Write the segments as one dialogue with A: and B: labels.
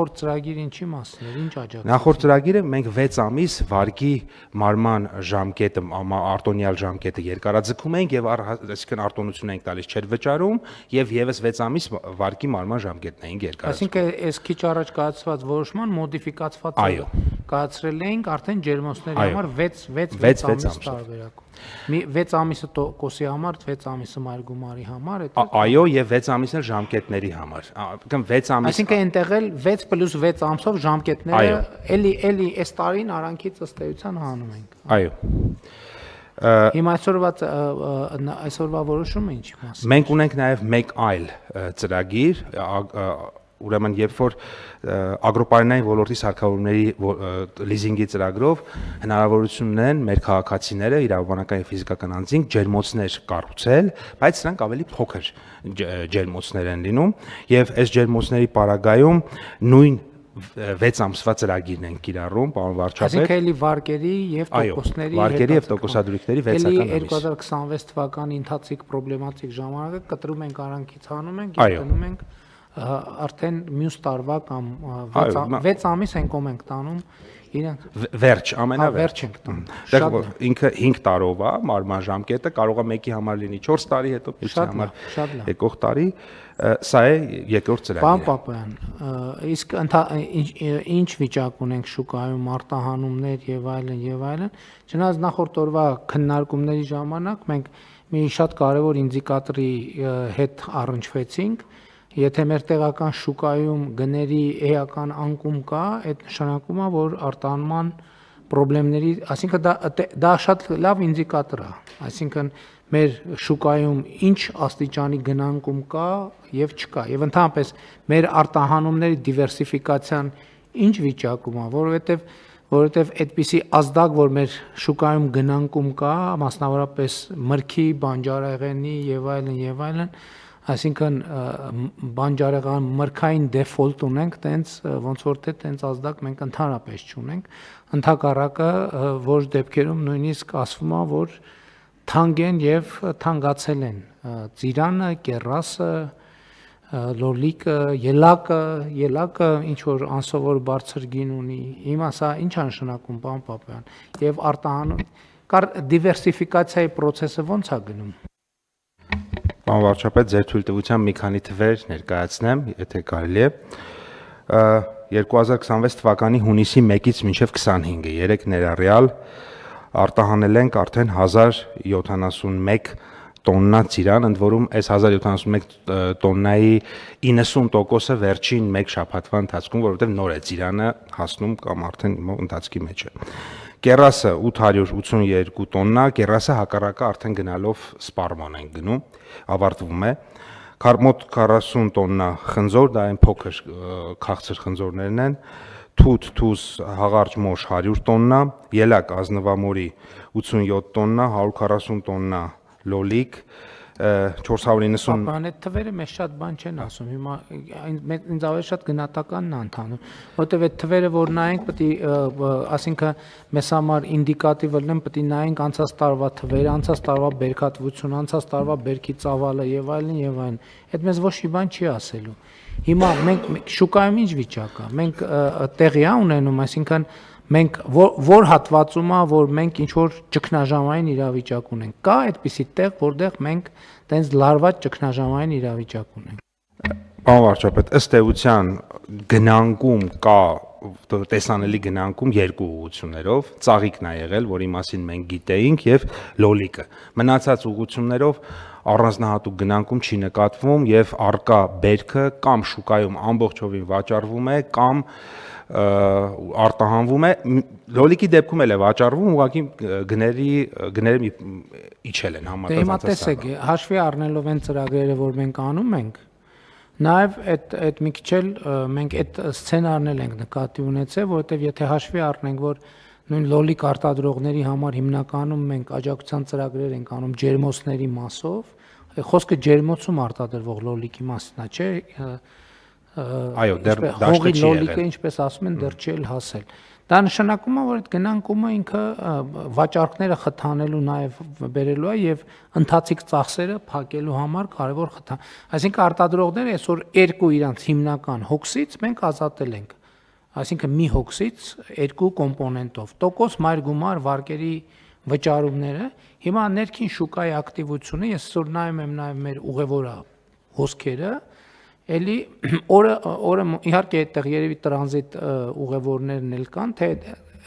A: նախորդ ծրագիրը ինչի մասն էր, ինչ աջակցեց։
B: Նախորդ ծրագիրը մենք 6 ամիս վարկի մարման ժամկետը, արտոնյալ ժամկետը երկարաձգում ենք եւ այսինքն արտոնություն ենք տալիս չեր վճարում եւ եւս 6 ամիս վարկի մարման ժամկետն ենք երկարաձգում։
A: Այսինքն այս քիչ առաջ կայացված որոշման մոդիֆիկացված կայացրել էինք արդեն ջերմոցների համար 6 ամիս տարբերակում։ 6 ամիսը տոկոսի համար, 6 ամիսը մայր գումարի համար,
B: այո, եւ 6 ամիսն էլ ժամկետների համար։ Ուրեմն 6 ամիս։
A: Այսինքն այնտեղ էլ 6 + 6 ամսով ժամկետները էլի այս տարին արանքից ըստ էության հանում ենք։
B: Այո։
A: Հիմա այսօրվա որոշումը ինչի մասն է։
B: Մենք ունենք նաեւ մեկ այլ ծրագիր, ուրեմն երբ որ ագրոպարենային ոլորտի սարքավորումների լիզինգի ծրագրով հնարավորություն ունեն մեր քաղաքացիները իրավաբանական եւ ֆիզիկական անձինք ջերմոցներ կառուցել, բայց սրանք ավելի փոքր ջերմոցներ են լինում եւ այս ջերմոցների պարագայում նույն 6 ամսվա ծրագիրն են կիրառում, պարոն վարչապետ։
A: Այսինքն էլի վարկերի եւ տոկոսների
B: վարկերի եւ տոկոսադրույքների 6-ական ամիս։
A: Էլի 2026 թվականի ընթացիկ պրոբլեմատիկ ժամանակը կտրում ենք արանքից հանում ենք եւ տնում ենք արդեն մյուս տարվա կամ 6 ամիս ենք ենք տանում իրենք
B: վերջ ամենավերջ
A: ենք տանում։
B: Դեռ ինքը 5 տարով է մարման ժամկետը, կարող է մեկի համար լինի 4 տարի, հետո մյուսի համար եկող տարի, սա է երկրորդ ծրագիրը։
A: Պարոն Պապայան, իսկ ինչ վիճակ ունենք շուկայում արտահանումներ եւ այլն, չնայած նախորդ օրվա քննարկումների ժամանակ մենք մի շատ կարևոր ինդիկատորի հետ առնչվեցինք։ Եթե մեր տեղական շուկայում գների էական անկում կա, այդ նշանակում է, որ արտահանման խնդիրների, այսինքն դա շատ լավ ինդիկատոր է, այսինքն մեր շուկայում ինչ աստիճանի գնանկում կա եւ չկա, եւ ընդհանրապես մեր արտահանումների դիվերսիֆիկացիան ինչ վիճակում է, որովհետեւ այդպիսի ազդակ, որ մեր շուկայում գնանկում կա, մասնավորապես մրգի, բանջարեղենի եւ այլն, այսինքն բանջարեղեն մրգային դեֆոլտ ունենք, տենց ոնց որ թե տենց ազդակ մենք ընդհանրապես չունենք, ընդհակառակը որ դեպքերում նույնիսկ ասվում է, որ թանկ են եւ թանկացել են ծիրանը, կեռասը, լոլիկը, ելակը ինչ որ անսովոր բարձր գին ունի։ Հիմա սա ինչ է նշանակում, պարոն Պապայան, եւ արտահանում դիվերսիֆիկացիայի process-ը ոնց է գնում։
B: Պարոն վարչապետ, ձեր թույլտվությամբ մի քանի թվեր ներկայացնեմ, եթե կարելի է։ 2026 թվականի հունիսի 1-ից մինչև 25-ը 3 ներառյալ արտահանել ենք արդեն 1071 տոննա ծիրան, ընդ որում այս 1071 տոննայի 90%-ը վերջին 1 շաբաթվա ընթացքում, որովհետև նոր է ծիրանը հասնում կամ արդեն ընթացքի մեջ է։ Կեռասը 882 տոննա, կեռասը հակառակը արդեն գնալով սպառման են գնում, ավարտվում է։ Մոտ 40 տոննա խնձոր, դա այն փոքր քաղցր խնձորներն են, թութ, թուզ, հաղարճ մոշ 100 տոննա, ելակ ազնվամորի 87 տոննա, 140 տոննա լոլիկ, 490
A: Պապան, այդ թվերը մեզ շատ բան չեն ասում, հիմա ինձ ավելի շատ գնահատականն է ընթանում, որտեվ այդ թվերը որ նայենք պետք է, ասինքն մեզ համար ինդիկատիվ լինեն, պետք է նայենք անցած տարվա թվերը, անցած տարվա բերքատվություն, անցած տարվա բերքի ծավալը եւ այլն, այդ մեզ ոչ մի բան չի ասելու։ Հիմա մենք շուկայում ինչ վիճակ է, մենք տեղի ունենում, այսինքն մենք որ հատվածում է, որ մենք ինչ որ ճգնաժամային իրավիճակ ունենք։ Կա այդպիսի տեղ, որտեղ մենք տենց լարված ճգնաժամային իրավիճակ ունենք։
B: Պարոն վարչապետ, ըստ էության գնանկում կա տեսանելի գնանկում երկու ուղղություններով, ծաղիկն է եղել, որի մասին մենք գիտեինք, եւ լոլիկը։ Մնացած ուղղություններով առանձնահատուկ գնանկում չի նկատվում եւ արկա բերքը կամ շուկայում ամբողջովին վաճառվում է, կամ արտահանվում է, լոլիկի դեպքում էլ է վաճառվում, ուղղակի գները իջել են համապատասխան։
A: Հիմա տեսեք, հաշվի առնելով այն ծրագրերը, որ մենք անում ենք, նաև այդ մի քիչ էլ մենք այդ սցենարն ենք նկատի ունեցել, որովհետև եթե հաշվի առնենք, որ նույն լոլիկ արտադրողների համար հիմնականում մենք աջակցության ծրագրեր ենք անում ջերմոցների մասով, խոսքը ջերմոցում արտադրվող լոլիկի մասն է, չէ՞։
B: Այո, դեռ դաշտը չի եղել։
A: Լոլիկը, ինչպես ասում են, դեռ չի հասել։ Դա նշանակում է, որ այդ գնանկումը ինքը վաճառքները խթանելու նաև բերելու է եւ ընթացիկ ծախսերը փակելու համար կարևոր խթան։ Այսինքն արտադրողները այսօր երկու իրանց հիմնական հոգսից մենք ազատել ենք։ Այսինքն մի հոգսից երկու կոմպոնենտով։ Տոկոս մայր գումար վարկերի վճարումները, հիմա ներքին շուկայի ակտիվությունը, ես այսօր նայում եմ նաև մեր ուղևորա հոսքերը, էլի օրը իհարկե այդտեղ երևի տրանզիտ ուղևորներն էլ կան, թե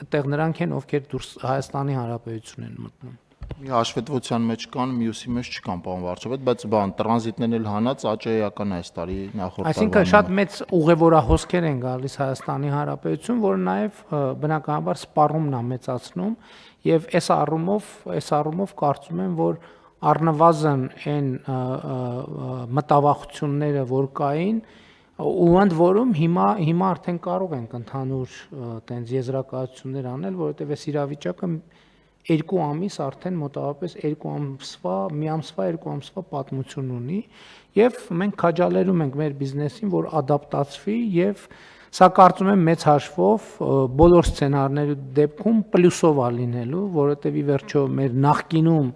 A: այդտեղ նրանք են, ովքեր դուրս Հայաստանի Հանրապետություն են մտնում։
C: Մի հաշվետվության մեջ կան, մյուսի մեջ չկան, պարոն վարչապետ, բայց տրանզիտներն էլ հանած աճեական է այս տարի նախորդ տարվա։
A: Այսինքն շատ մեծ ուղևորահոսքեր են գալիս Հայաստանի Հանրապետություն, որը նաև բնականաբար սպառումն է մեծացնում եւ այս առումով կարծում եմ, որ առնվազն այն մտավախությունները, որ կային, ու ընդ որում հիմա արդեն կարող ենք ընդհանուր տենց եզրակացություններ անել, որովհետև այս իրավիճակը 2 ամիս արդեն մոտավորապես 2 ամսվա պատմություն ունի եւ մենք քաջալերում ենք մեր բիզնեսին, որ ադապտացվի եւ սա կարծում եմ մեծ հաշվով բոլոր սցենարների դեպքում պլյուսով է լինելու, որովհետեւ ի վերջո մեր նախկինում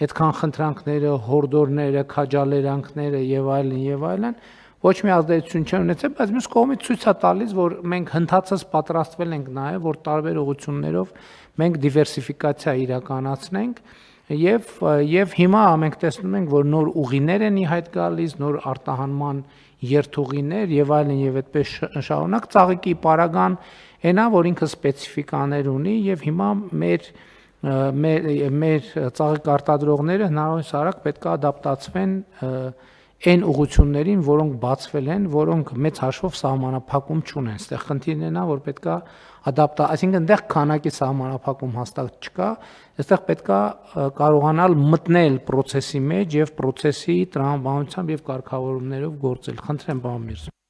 A: այդքան խնդրանքները, հորդորները, քաջալերանքները եւ այլն ոչ մի ազդեցություն չեն ունեցել, բայց մյուս կողմից ցույց է տալիս, որ մենք հնդածս պատրաստվել ենք նաեւ, որ տարբեր ուղղություններով մենք դիվերսիֆիկացիա իրականացնենք եւ հիմա մենք տեսնում ենք, որ նոր ուղիներ են ի հայտ գալիս, նոր արտահանման երթուղիներ եւ այդպես շարունակ ծաղիկի պարագան այնա, որ ինքը սպეციფիկաներ ունի եւ հիմա մեր ծաղիկ արտադրողները հնարավորինս արագ պետք է ադապտացվեն այն ուղղություններին, որոնք բացվել են, որոնք մեծ հաշվով սահմանափակում չունեն։ Այստեղ խնդիրն է նա, որ պետքա այսինքն այնտեղ քանակի սահմանափակում հաստատ չկա, այստեղ պետքա կարողանալ մտնել process-ի մեջ եւ process-ի տրամաբանությամբ եւ կարգավորումներով գործել։ Խնդրեմ, պարոն Միրզոյան։